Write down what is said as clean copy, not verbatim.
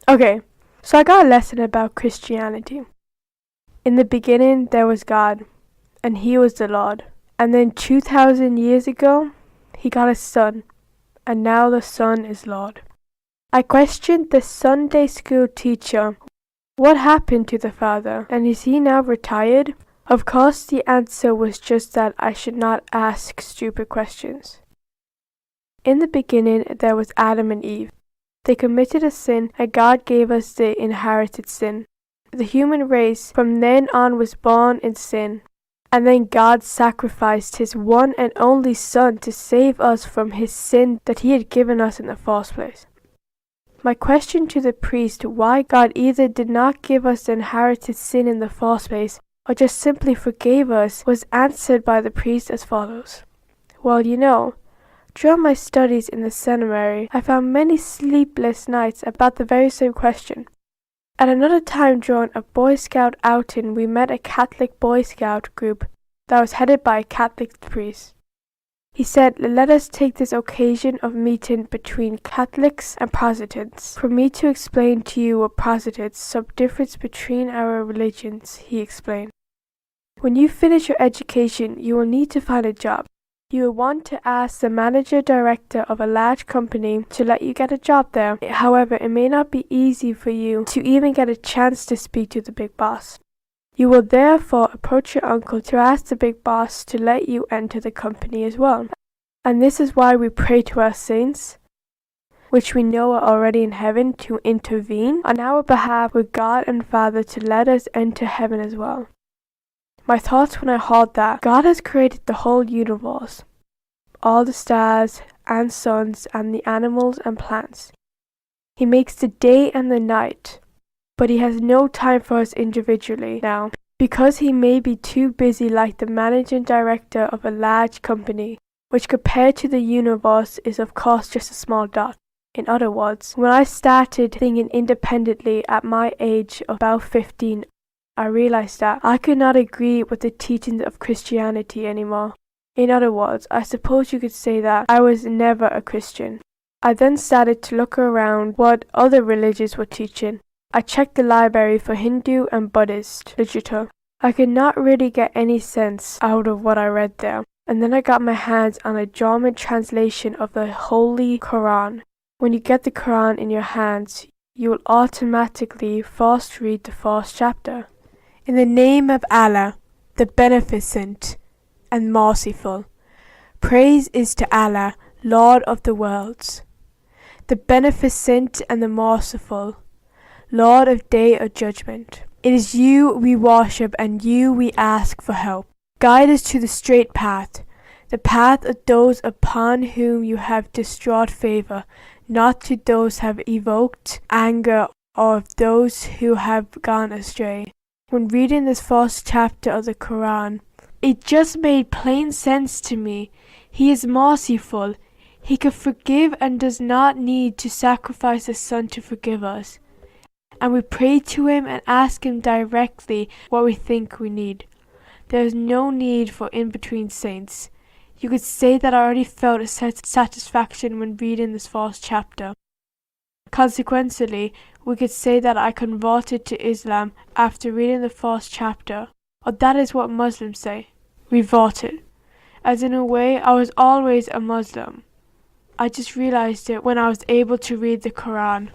Okay, so I got a lesson about Christianity. In the beginning there was God, and He was the Lord. And then 2,000 years ago, He got a son, and now the Son is Lord. I questioned the Sunday school teacher, what happened to the Father, and is He now retired? Of course the answer was just that I should not ask stupid questions. In the beginning there was Adam and Eve. They committed a sin, and God gave us the inherited sin. The human race from then on was born in sin, and then God sacrificed His one and only Son to save us from His sin that He had given us in the first place. My question to the priest why God either did not give us the inherited sin in the first place or just simply forgave us was answered by the priest as follows. Well, throughout my studies in the seminary, I found many sleepless nights about the very same question. At another time during a Boy Scout outing, we met a Catholic Boy Scout group that was headed by a Catholic priest. He said, let us take this occasion of meeting between Catholics and Protestants for me to explain to you what Protestants, some difference between our religions, he explained. When you finish your education, you will need to find a job. You will want to ask the manager-director of a large company to let you get a job there. However, it may not be easy for you to even get a chance to speak to the big boss. You will therefore approach your uncle to ask the big boss to let you enter the company as well. And this is why we pray to our saints, which we know are already in heaven, to intervene on our behalf with God and Father to let us enter heaven as well. My thoughts when I heard that God has created the whole universe, all the stars and suns and the animals and plants. He makes the day and the night, but He has no time for us individually now, because He may be too busy like the managing director of a large company, which compared to the universe is of course just a small dot. In other words, when I started thinking independently at my age of about 15, I realized that I could not agree with the teachings of Christianity anymore. In other words, I suppose you could say that I was never a Christian. I then started to look around what other religions were teaching. I checked the library for Hindu and Buddhist literature. I could not really get any sense out of what I read there. And then I got my hands on a German translation of the Holy Quran. When you get the Quran in your hands, you will automatically first read the first chapter. In the name of Allah, the Beneficent and Merciful. Praise is to Allah, Lord of the worlds, the Beneficent and the Merciful, Lord of Day of Judgment. It is You we worship and You we ask for help. Guide us to the straight path, the path of those upon whom You have distraught favor, not to those who have evoked anger or of those who have gone astray. When reading this first chapter of the Quran, it just made plain sense to me. He is merciful. He can forgive and does not need to sacrifice His Son to forgive us. And we pray to Him and ask Him directly what we think we need. There is no need for in-between saints. You could say that I already felt a satisfaction when reading this first chapter. Consequently, we could say that I converted to Islam after reading the first chapter, or that is what Muslims say, reverted. As in a way, I was always a Muslim. I just realized it when I was able to read the Quran.